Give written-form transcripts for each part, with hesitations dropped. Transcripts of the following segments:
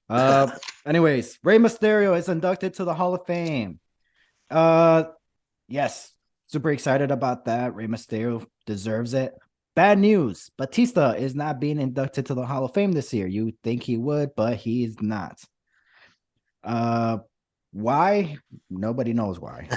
Uh, Anyways, Rey Mysterio is inducted to the Hall of Fame. Uh, yes, super excited about that. Rey Mysterio deserves it. Bad news: Batista is not being inducted to the Hall of Fame this year. You think he would, but he's not. Uh, why? Nobody knows why.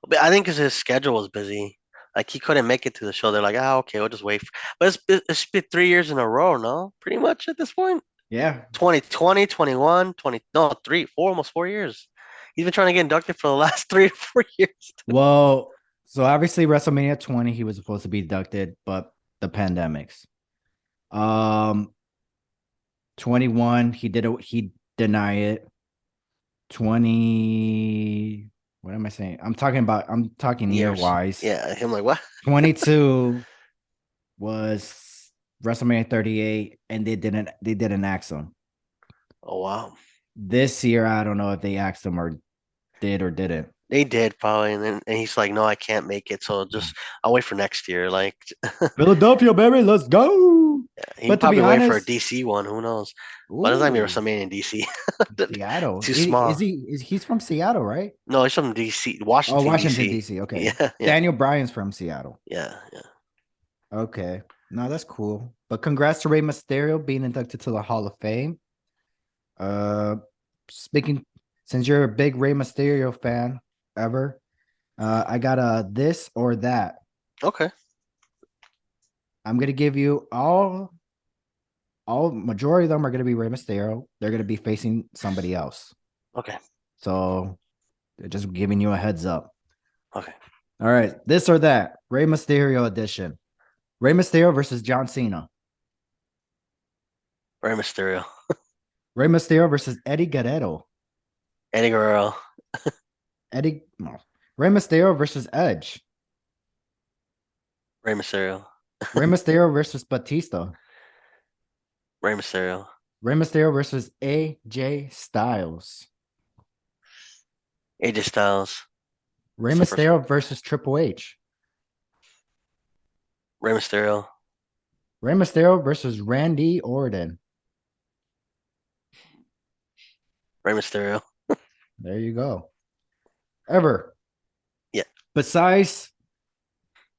But I think because his schedule was busy. Like he couldn't make it to the show. They're like, okay, we'll just wait. But it's been 3 years in a row, no? Pretty much at this point. Yeah. 2020, 21, 20, no, 4 years. He's been trying to get inducted for the last 3 to 4 years. Well, so obviously WrestleMania 20, he was supposed to be inducted, but the pandemics. Um, 21, he denied it. 20, what am I saying? I'm talking year Years. wise. Yeah, I'm like, what? 22 was WrestleMania 38, and they didn't ask him. Oh wow. This year, I don't know if they asked him or did or didn't. They did probably, and he's like, no, I can't make it. So just I'll wait for next year. Like Philadelphia, baby, let's go. he But to be probably wait for a honest, DC one. Who knows? But it's not even ooh, WrestleMania in DC. Seattle. Too small. He's from Seattle, right? No, he's from DC, Oh, Washington, Washington, DC. D.C. Okay. Yeah, yeah, Daniel Bryan's from Seattle. yeah, yeah. Okay. No, that's cool. But congrats to Rey Mysterio being inducted to the Hall of Fame. Uh Speaking, since you're a big Rey Mysterio fan ever, I got a this or that. Okay, I'm gonna give you all majority of them are gonna be Rey Mysterio. They're gonna be facing somebody else. okay, So just giving you a heads up. okay. All right, this or that. Rey Mysterio edition. Rey Mysterio versus John Cena. Rey Mysterio, Rey Mysterio versus Eddie Guerrero. Eddie Guerrero, Eddie, no. Rey Mysterio versus Edge. Rey Mysterio, Rey Mysterio versus Batista. Rey Mysterio, Rey Mysterio versus AJ Styles. AJ Styles. Rey That's the first one. Mysterio versus Triple H. Rey Mysterio, Rey Mysterio versus Randy Orton. Rey Mysterio. There you go. Ever. Yeah. Besides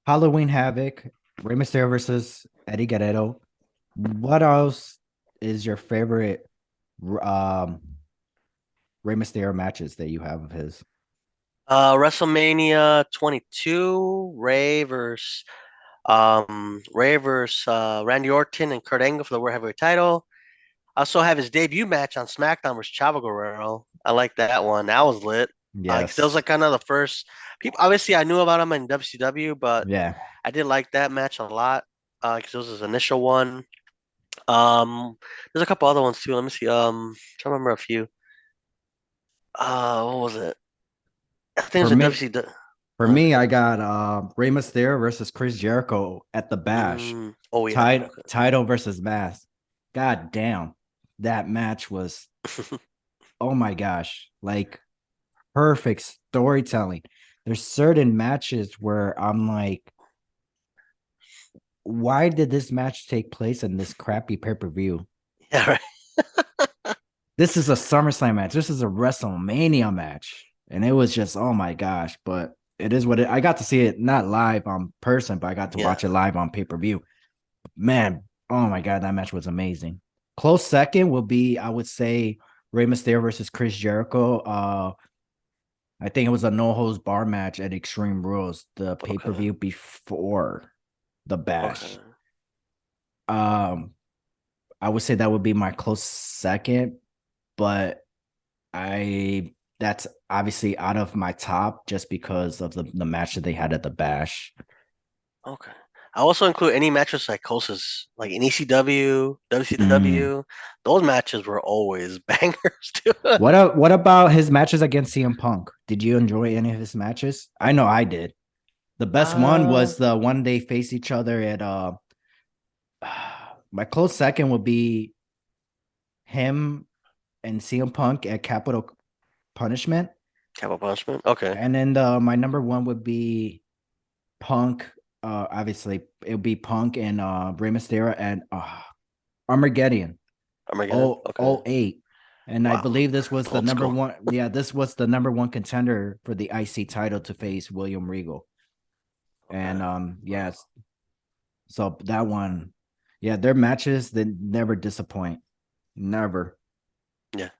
Halloween Havoc, Rey Mysterio versus Eddie Guerrero, what else is your favorite um Rey Mysterio matches that you have of his? WrestleMania 22, Ray versus Randy Orton and Kurt Angle for the World Heavyweight title. I also have his debut match on SmackDown versus Chavo Guerrero. I like that one. That was lit. 'Cause that was Yes. like kind of the first people. Obviously, I knew about him in WCW, but Yeah. I did like that match a lot. Because it was his initial one. Um, there's a couple other ones too. Let me see. Trying to remember a few. What was it? I think it For was a me, WCW. for me, I got Rey Mysterio versus Chris Jericho at the Bash. Oh yeah. Okay. Title versus mask. God damn. That match was, oh my gosh, like perfect storytelling. There's certain matches where I'm like, why did this match take place in this crappy pay-per-view? Yeah. Right. This is a SummerSlam match. This is a WrestleMania match. And it was just, oh my gosh. But it is what I got to see it not live on person, but I got to Yeah. watch it live on pay-per-view. Man, oh my god, that match was amazing. Close second will be, I would say, Rey Mysterio versus Chris Jericho. I think it was a no holds bar match at Extreme Rules, the pay per Okay. view before the Okay. Bash. Um, I would say that would be my close second, but I that's obviously out of my top just because of the match that they had at the Bash. Okay. I also include any match with psychosis, like in ECW, Mm. WCW. Those matches were always bangers too. What about his matches against CM Punk? Did you enjoy any of his matches? I know I did. The best one Uh, was the one they face each other at my close second would be him and CM Punk at Capital Punishment. Capital Punishment. Okay. And then my number one would be Punk. Obviously it would be Punk and Rey Mysterio and Armageddon. Armageddon. Oh, Okay. oh eight. And I Wow, believe this was the old number school. one. Yeah, this was the number one contender for the IC title to face William Regal. Okay. And yes, so that one, yeah, their matches they never disappoint, never. Yeah.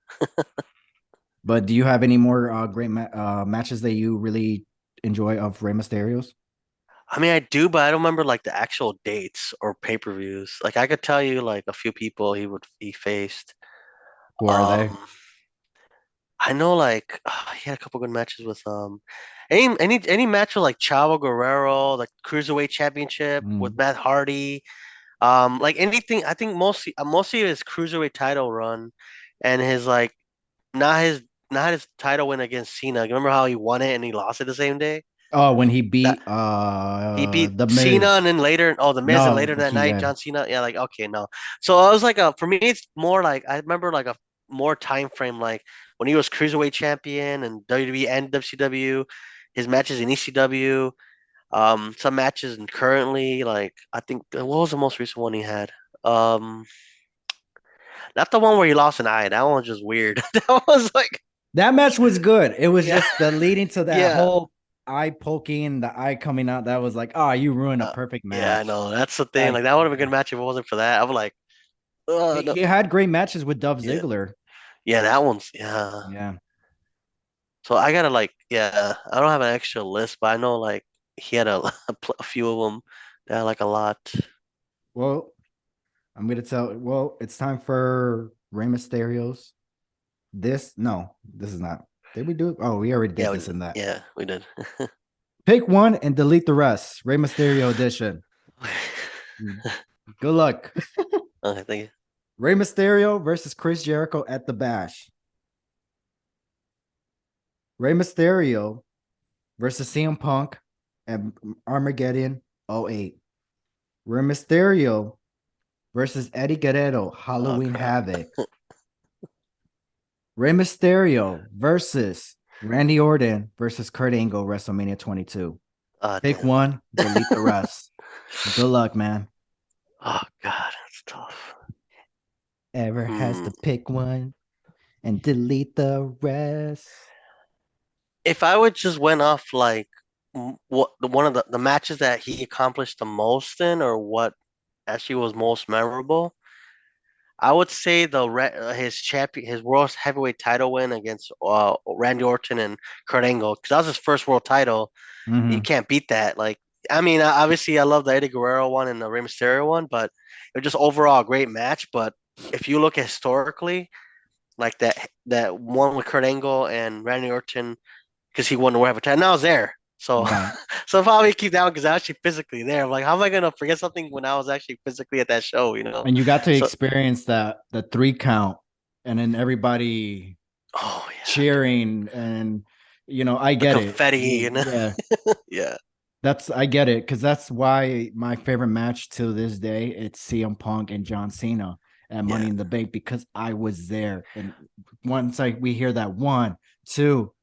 But do you have any more great matches that you really enjoy of Rey Mysterio's? I mean, I do, but I don't remember like the actual dates or pay-per-views. Like I could tell you like a few people he faced. Who are they? Um, I know like he had a couple good matches with any match with like Chavo Guerrero, like Cruiserweight Championship with Mm. Matt Hardy. Like anything. I think mostly his Cruiserweight title run, and his like not his not his title win against Cena. Remember how he won it and he lost it the same day? Oh, when he That beat he beat the Cena, Miz. and then later, oh, the Miz, and No, later that he night, yeah. John Cena. Yeah, like okay, no. So I was like, for me, it's more like I remember like a more time frame, like when he was cruiserweight champion and WWE and WCW, his matches in ECW, some matches and currently, like I think what was the most recent one he had? Um, not the one where he lost an eye. That one was just weird. That was like, That match was good. It was yeah, just the leading to that yeah. whole eye poking, the eye coming out. That was like, oh, you ruined a Uh, perfect yeah, I match. know. That's the thing. Like, Like that would have been a good match if it wasn't for that. I was like, he no. had great matches with Dove Yeah. Ziggler. Yeah, that one's yeah. Yeah. So I gotta like yeah. I don't have an extra list, but I know like he had a few of them that I like a lot. Well, I'm gonna tell. Well, it's time for Rey Mysterio's. This is not. Did we do it? Oh, we already did Yeah, this and that. we did. Pick one and delete the rest. Rey Mysterio edition. Good luck. Okay, thank you. Rey Mysterio versus Chris Jericho at the Bash. Rey Mysterio versus CM Punk at Armageddon '08. Rey Mysterio versus Eddie Guerrero Oh Halloween crap. Havoc. Rey Mysterio versus Randy Orton versus Kurt Angle WrestleMania 22. Oh Pick damn. one, delete the rest. Good luck, man. Oh god, that's tough. Ever has Hmm. to pick one and delete the rest. If I would just went off like what one of the matches that he accomplished the most in, or what actually was most memorable, I would say his champion, his world heavyweight title win against Randy Orton and Kurt Angle, because that was his first world title. You Mm-hmm. can't beat that. Like, I mean, obviously, I love the Eddie Guerrero one and the Rey Mysterio one, but it was just overall a great match. But if you look historically, like that one with Kurt Angle and Randy Orton, because he won the world heavyweight title, and I was there. So, Right. so I'll probably keep that one because I was actually physically there. I'm like, how am I gonna forget something when I was actually physically at that show? You know? And you got to So, experience that the three count and then everybody oh yeah, dude. cheering and I The get it. confetti and Yeah. yeah, That's I get it because that's why my favorite match to this day it's CM Punk and John Cena at Money yeah, in the Bank because I was there. And once we hear that one, two,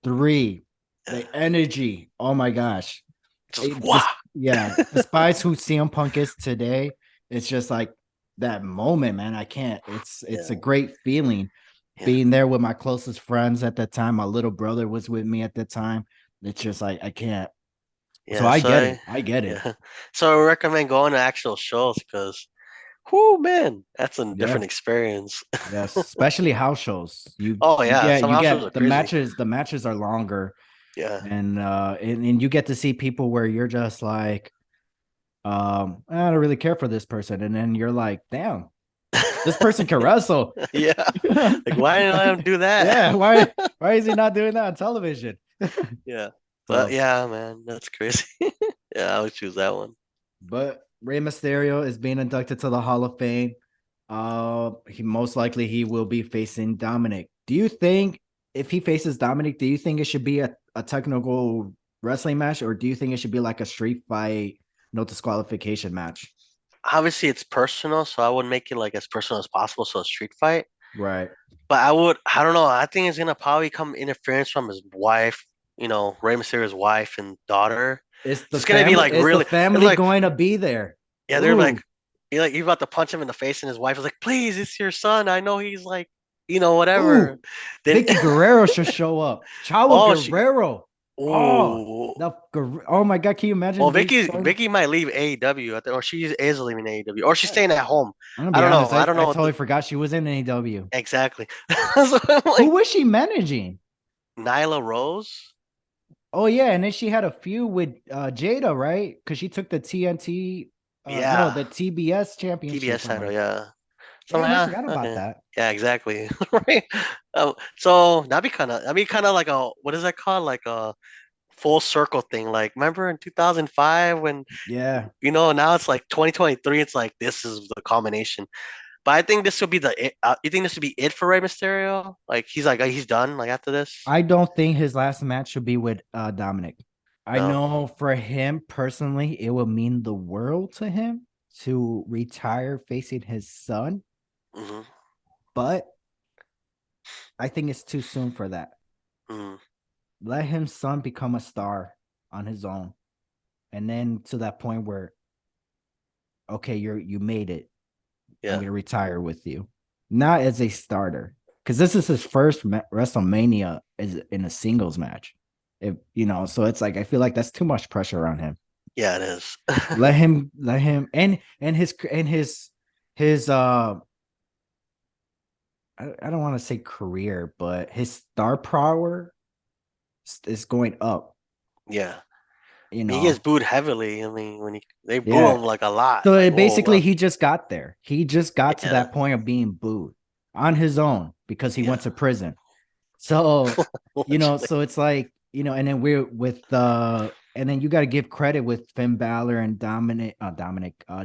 three, yeah. the energy, oh my gosh. Just It wow. just yeah, despite who CM Punk is today, it's just like that moment, man. I can't. It's a Yeah, great feeling yeah, being there with my closest friends at that time. My little brother was with me at the time. It's just like I can't. So yeah. I get it. I get it. Yeah, so I recommend going to actual shows because, whoo, man, that's a Yeah. different experience. Yes. Especially house shows. You Oh you yeah, get some you house shows are get crazy. the matches are longer Yeah, and you get to see people where you're just like, I don't really care for this person. And then you're like, damn, this person can wrestle. yeah. Like, why didn't I let him do that? Yeah, why is he not doing that on television? Yeah, but So, yeah, man, that's crazy. Yeah, I would choose that one. but Rey Mysterio is being inducted to the Hall of Fame. He most likely he will be facing Dominic. Do you think if he faces Dominic, do you think it should be a technical wrestling match, or do you think it should be like a street fight, no disqualification match? Obviously, it's personal, so I would make it like as personal as possible, so a street fight. Right. But I don't know. I think it's gonna probably come interference from his wife, Rey Mysterio's wife and daughter. So it's gonna be like Is the really, it's family like, going to be there? yeah, they're Ooh, like, you're about to punch him in the face, and his wife is like, "Please, it's your son. I know he's like." whatever. Ooh, Then Vicky Guerrero should show up. Chavo oh she Guerrero. Oh, oh oh my God, can you well imagine they showing? Vicky might leave AEW or she is leaving AEW or she's I, staying at home. I'm gonna I be don't know. honest. I don't I know totally forgot she was in AEW. exactly. So I'm Who like was she managing? Nyla Rose. Oh yeah, and then she had a feud with Jada, right? Because she took the TNT, no, Yeah. the TBS championship TBS from title, her. yeah. So I'm Damn, I like, forgot about okay. that. Yeah, exactly. Right. So that'd be kind of like a what is that called? Like a full circle thing. Like remember in 2005 when Yeah, now it's like 2023. It's like this is the combination. But I think this will be you think this would be it for Rey Mysterio? Like he's done like after this? I don't think his last match should be with Dominic. I No. know for him personally, it will mean the world to him to retire facing his son, Hmm. but I think it's too soon for that. Hmm. Let his son become a star on his own, and then to that point where okay, you made it. I'm Yeah. gonna retire with you, not as a starter, because this is his first WrestleMania is in a singles match. If so it's like I feel like that's too much pressure on him. Yeah, it is. Let him, and his I don't want to say career, but his star power is going up. Yeah. You He gets know, booed heavily. I mean, when they boo yeah. him like a lot. So Like, it oh basically well. he just got there. He just got to Yeah. that point of being booed on his own because he Yeah. went to prison. So, Literally. so it's like, and then we're with and then you got to give credit with Finn Balor and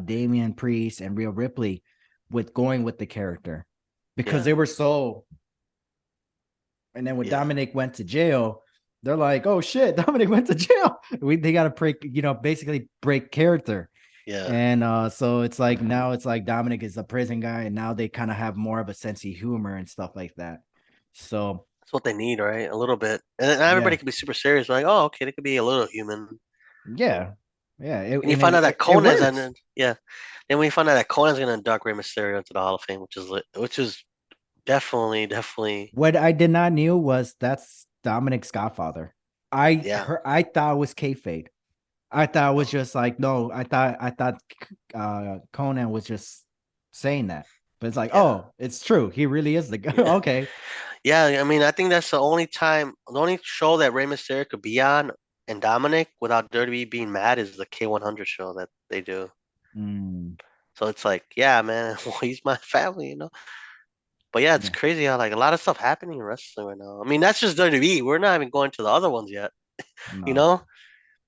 Damian Priest and Rhea Ripley with going with the character because Yeah. they were so. And then when Yeah. Dominic went to jail, they're like, "Oh shit, Dominic went to jail." They got to break, basically break character. Yeah. And so it's like now it's like Dominic is a prison guy, and now they kind of have more of a sense of humor and stuff like that. So That's what they need, right? A little bit. And not everybody yeah, can be super serious. Like, oh, okay, they could be a little human. yeah, yeah. And you And find out that it Conan's works. and yeah. Then we find out that Conan's gonna induct Rey Mysterio into the Hall of Fame, which is definitely What I did not knew was that's Dominic's godfather. yeah. I thought it was kayfabe. I thought it was Oh, just like no. I thought Conan was just saying that, but it's like yeah. oh, it's true. He really is the guy. Yeah. Okay. Yeah, I mean I think that's the only show that Rey Mysterio could be on and Dominic without WWE being mad is the K100 show that they do. Mm, So it's like, yeah, man, well, he's my family. But yeah, it's yeah. crazy how like a lot of stuff happening in wrestling right now. I mean, that's just WWE. We're not even going to the other ones yet. You No,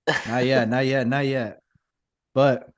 know? not yet. Not yet. Not yet. But